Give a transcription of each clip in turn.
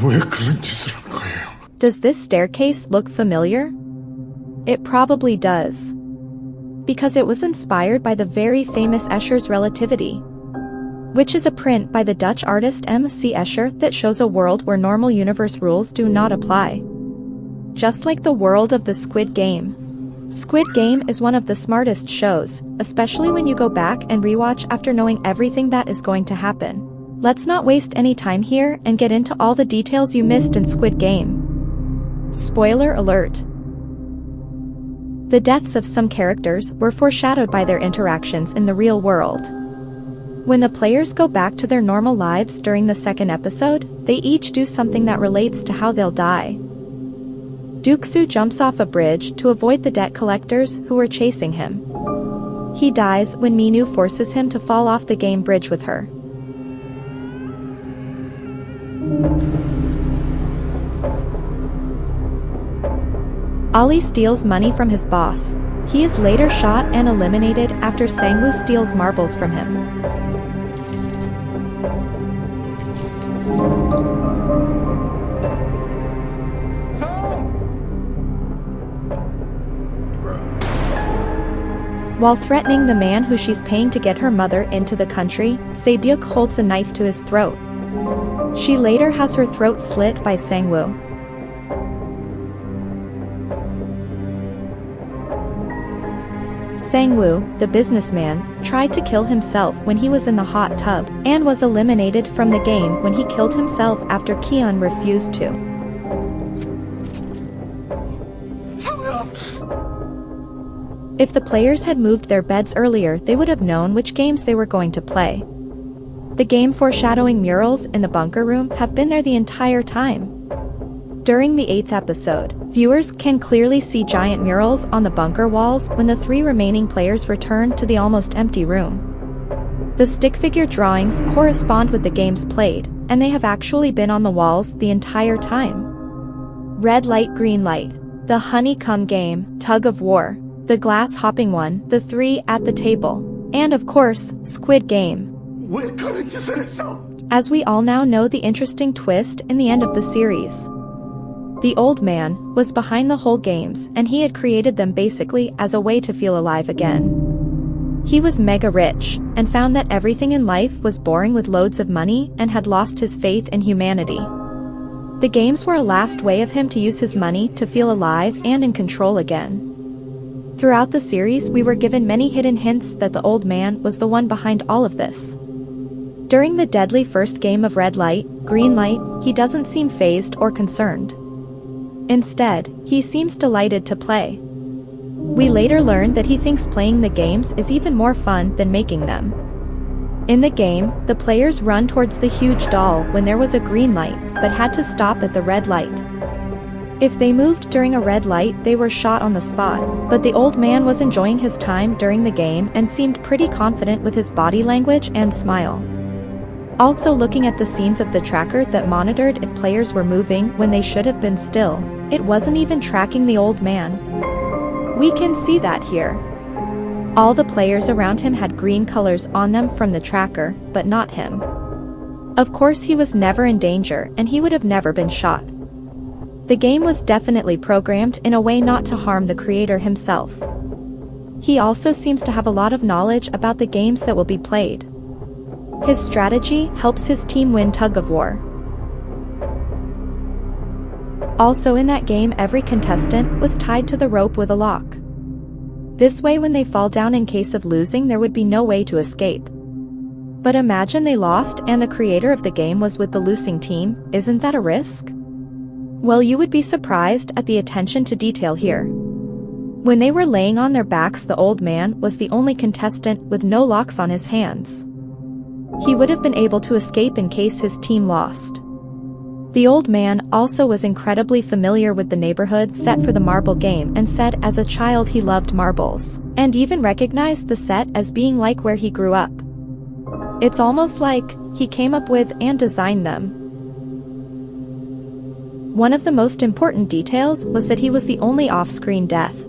왜 그런 짓을 한 거예요? Does this staircase look familiar? It probably does. Because it was inspired by the very famous Escher's relativity, which is a print by the Dutch artist M.C. Escher that shows a world where normal universe rules do not apply. Just like the world of the Squid Game. Squid Game is one of the smartest shows, especially when you go back and rewatch after knowing everything that is going to happen. Let's not waste any time here and get into all the details you missed in Squid Game. Spoiler alert. The deaths of some characters were foreshadowed by their interactions in the real world. When the players go back to their normal lives during the second episode, they each do something that relates to how they'll die. Duxu jumps off a bridge to avoid the debt collectors who were chasing him. He dies when Minu forces him to fall off the game bridge with her. Ali steals money from his boss. He is later shot and eliminated after Sangwoo steals marbles from him. While threatening the man who she's paying to get her mother into the country, Saebyuk holds a knife to his throat. She later has her throat slit by Sangwoo. Sangwoo, the businessman, tried to kill himself when he was in the hot tub, and was eliminated from the game when he killed himself after Keon refused to. If the players had moved their beds earlier, they would have known which games they were going to play. The game foreshadowing murals in the bunker room have been there the entire time. During the 8th episode, viewers can clearly see giant murals on the bunker walls when the 3 remaining players return to the almost empty room. The stick figure drawings correspond with the games played, and they have actually been on the walls the entire time. Red light, green light, the honeycomb game, tug of war, the glass hopping one, the 3 at the table, and of course, Squid Game. As we all now know the interesting twist in the end of the series. The old man was behind the whole games, and he had created them basically as a way to feel alive again. He was mega rich, and found that everything in life was boring with loads of money and had lost his faith in humanity. The games were a last way of him to use his money to feel alive and in control again. Throughout the series we were given many hidden hints that the old man was the one behind all of this. During the deadly first game of red light, green light, he doesn't seem fazed or concerned. Instead, he seems delighted to play. We later learn that he thinks playing the games is even more fun than making them. In the game, the players run towards the huge doll when there was a green light, but had to stop at the red light. If they moved during a red light, they were shot on the spot, but the old man was enjoying his time during the game and seemed pretty confident with his body language and smile. Also looking at the scenes of the tracker that monitored if players were moving when they should have been still, it wasn't even tracking the old man. We can see that here. All the players around him had green colors on them from the tracker, but not him. Of course he was never in danger and he would have never been shot. The game was definitely programmed in a way not to harm the creator himself. He also seems to have a lot of knowledge about the games that will be played. His strategy helps his team win tug of war. Also in that game every contestant was tied to the rope with a lock. This way when they fall down in case of losing there would be no way to escape. But imagine they lost and the creator of the game was with the losing team, isn't that a risk? Well, you would be surprised at the attention to detail here. When they were laying on their backs the old man was the only contestant with no locks on his hands. He would have been able to escape in case his team lost. The old man also was incredibly familiar with the neighborhood set for the marble game and said as a child he loved marbles, and even recognized the set as being like where he grew up. It's almost like he came up with and designed them. One of the most important details was that he was the only off-screen death.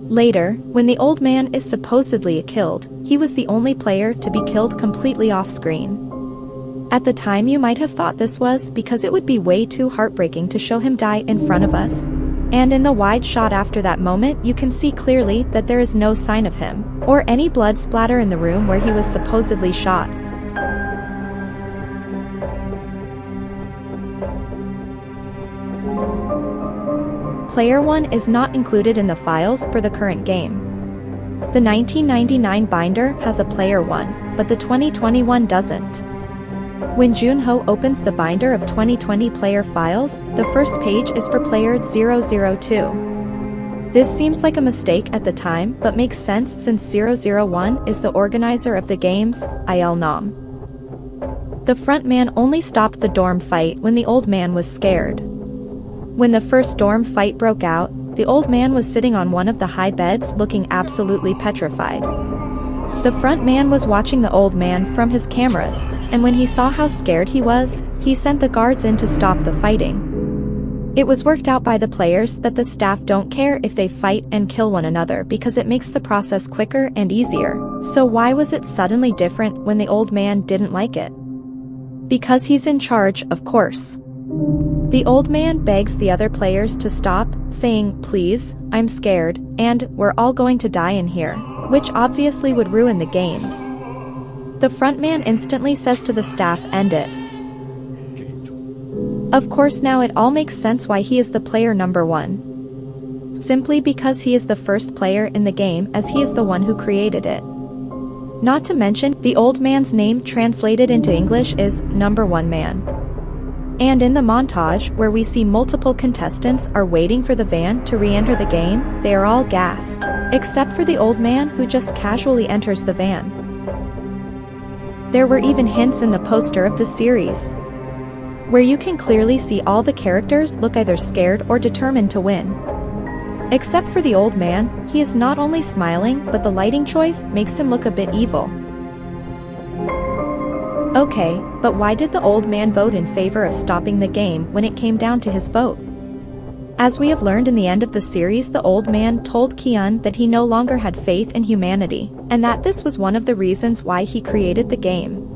Later, when the old man is supposedly killed, he was the only player to be killed completely off-screen. At the time you might have thought this was because it would be way too heartbreaking to show him die in front of us. And in the wide shot after that moment you can see clearly that there is no sign of him, or any blood splatter in the room where he was supposedly shot. Player 1 is not included in the files for the current game. The 1999 binder has a Player 1, but the 2021 doesn't. When Junho opens the binder of 2020 player files, the first page is for Player 002. This seems like a mistake at the time but makes sense since 001 is the organizer of the games, Nam. The front man only stopped the dorm fight when the old man was scared. When the first dorm fight broke out, the old man was sitting on one of the high beds looking absolutely petrified. The front man was watching the old man from his cameras, and when he saw how scared he was, he sent the guards in to stop the fighting. It was worked out by the players that the staff don't care if they fight and kill one another because it makes the process quicker and easier. So why was it suddenly different when the old man didn't like it? Because he's in charge, of course. The old man begs the other players to stop, saying, "Please, I'm scared, and we're all going to die in here," which obviously would ruin the games. The front man instantly says to the staff, "End it." Of course now it all makes sense why he is the player number 1. Simply because he is the first player in the game as he is the one who created it. Not to mention, the old man's name translated into English is Number 1 Man. And in the montage, where we see multiple contestants are waiting for the van to re-enter the game, they are all gassed. Except for the old man who just casually enters the van. There were even hints in the poster of the series, where you can clearly see all the characters look either scared or determined to win. Except for the old man, he is not only smiling but the lighting choice makes him look a bit evil. Okay, but why did the old man vote in favor of stopping the game when it came down to his vote? As we have learned in the end of the series, the old man told Kian that he no longer had faith in humanity, and that this was one of the reasons why he created the game.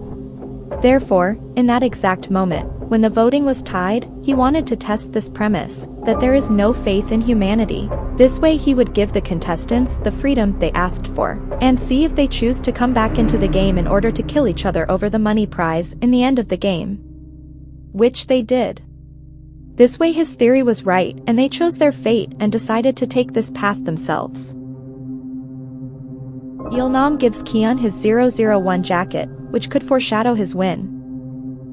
Therefore, in that exact moment, when the voting was tied, he wanted to test this premise, that there is no faith in humanity. This way he would give the contestants the freedom they asked for, and see if they choose to come back into the game in order to kill each other over the money prize in the end of the game. Which they did. This way his theory was right and they chose their fate and decided to take this path themselves. Ilnam gives Kian his 001 jacket, which could foreshadow his win.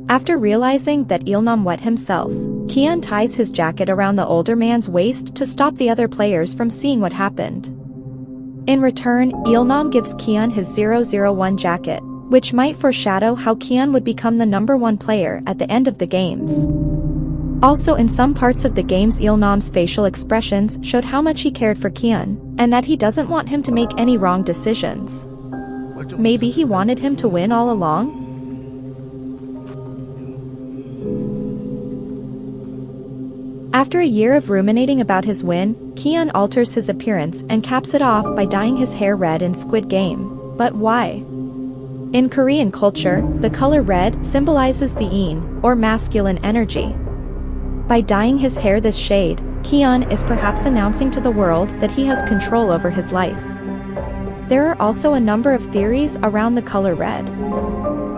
After realizing that Ilnam wet himself, Kian ties his jacket around the older man's waist to stop the other players from seeing what happened. In return, Ilnam gives Kian his 001 jacket, which might foreshadow how Kian would become the number 1 player at the end of the games. Also in some parts of the games Ilnam's facial expressions showed how much he cared for Kian, and that he doesn't want him to make any wrong decisions. Maybe he wanted him to win all along? After a year of ruminating about his win, Kian alters his appearance and caps it off by dyeing his hair red in Squid Game. But why? In Korean culture, the color red symbolizes the yin, or masculine energy. By dyeing his hair this shade, Kian is perhaps announcing to the world that he has control over his life. There are also a number of theories around the color red.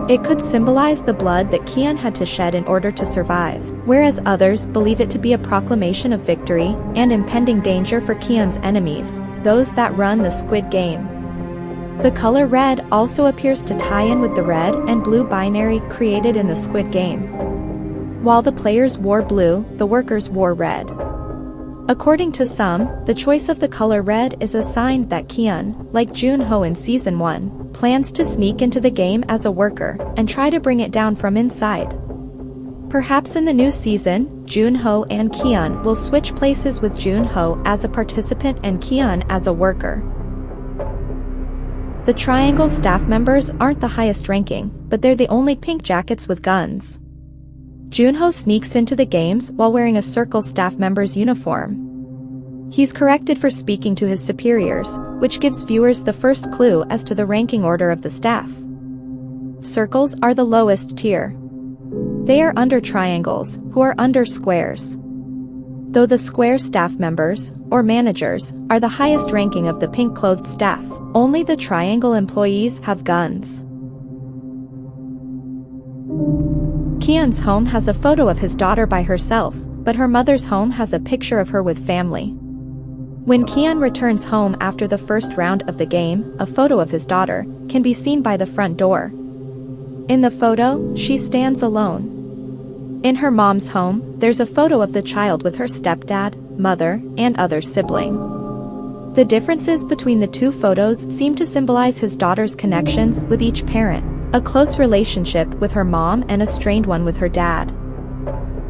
It could symbolize the blood that Kian had to shed in order to survive, whereas others believe it to be a proclamation of victory and impending danger for Kian's enemies, those that run the Squid Game. The color red also appears to tie in with the red and blue binary created in the Squid Game. While the players wore blue, the workers wore red. According to some, the choice of the color red is a sign that Kian, like Junho in Season 1, plans to sneak into the game as a worker and try to bring it down from inside. Perhaps in the new season, Junho and Kian will switch places with Junho as a participant and Kian as a worker. The Triangle staff members aren't the highest ranking, but they're the only pink jackets with guns. Junho sneaks into the games while wearing a Circle staff member's uniform. He's corrected for speaking to his superiors, which gives viewers the first clue as to the ranking order of the staff. Circles are the lowest tier. They are under triangles, who are under squares. Though the square staff members, or managers, are the highest ranking of the pink-clothed staff, only the triangle employees have guns. Kian's home has a photo of his daughter by herself, but her mother's home has a picture of her with family. When Kian returns home after the first round of the game, a photo of his daughter can be seen by the front door. In the photo, she stands alone. In her mom's home, there's a photo of the child with her stepdad, mother, and other sibling. The differences between the two photos seem to symbolize his daughter's connections with each parent, a close relationship with her mom and a strained one with her dad.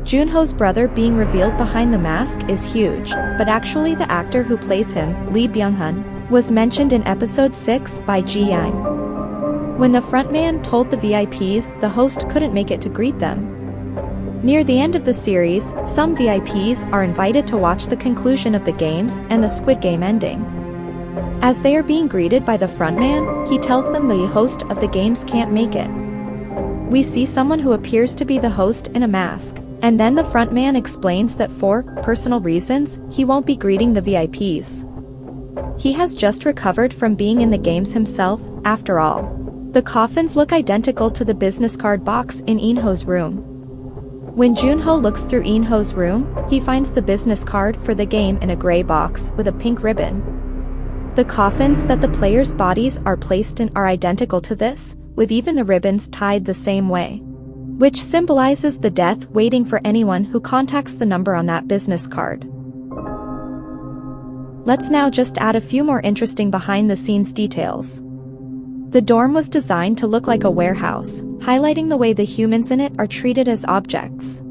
Junho's brother being revealed behind the mask is huge, but actually the actor who plays him, Lee Byung-hun, was mentioned in episode 6 by Ji Yang. When the frontman told the VIPs the host couldn't make it to greet them. Near the end of the series, some VIPs are invited to watch the conclusion of the games and the Squid Game ending. As they are being greeted by the frontman, he tells them the host of the games can't make it. We see someone who appears to be the host in a mask, and then the frontman explains that for personal reasons, he won't be greeting the VIPs. He has just recovered from being in the games himself, after all. The coffins look identical to the business card box in Inho's room. When Junho looks through Inho's room, he finds the business card for the game in a gray box with a pink ribbon. The coffins that the players' bodies are placed in are identical to this, with even the ribbons tied the same way, which symbolizes the death waiting for anyone who contacts the number on that business card. Let's now just add a few more interesting behind-the-scenes details. The dorm was designed to look like a warehouse, highlighting the way the humans in it are treated as objects.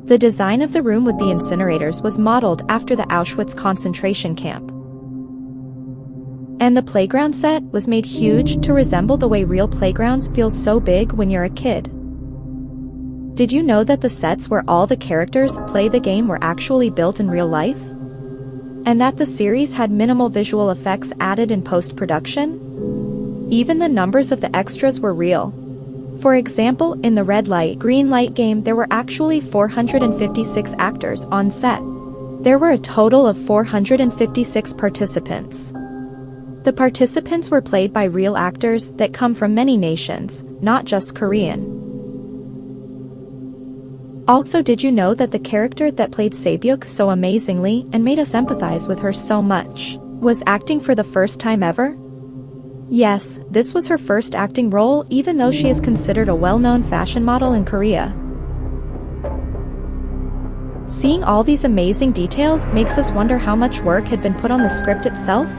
The design of the room with the incinerators was modeled after the Auschwitz concentration camp. And the playground set was made huge to resemble the way real playgrounds feel so big when you're a kid. Did you know that the sets where all the characters play the game were actually built in real life? And that the series had minimal visual effects added in post-production? Even the numbers of the extras were real. For example, in the red light, green light game there were actually 456 actors on set. There were a total of 456 participants. The participants were played by real actors that come from many nations, not just Korean. Also, did you know that the character that played Saebyuk so amazingly and made us empathize with her so much was acting for the first time ever? Yes, this was her first acting role even though she is considered a well-known fashion model in Korea. Seeing all these amazing details makes us wonder how much work had been put on the script itself.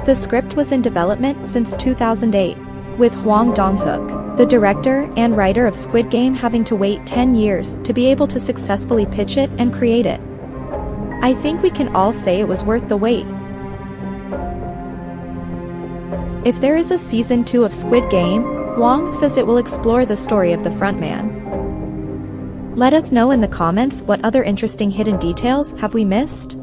The script was in development since 2008, with Hwang Dong-hook, the director and writer of Squid Game, having to wait 10 years to be able to successfully pitch it and create it. I think we can all say it was worth the wait. If there is a season 2 of Squid Game, Hwang says it will explore the story of the frontman. Let us know in the comments what other interesting hidden details have we missed.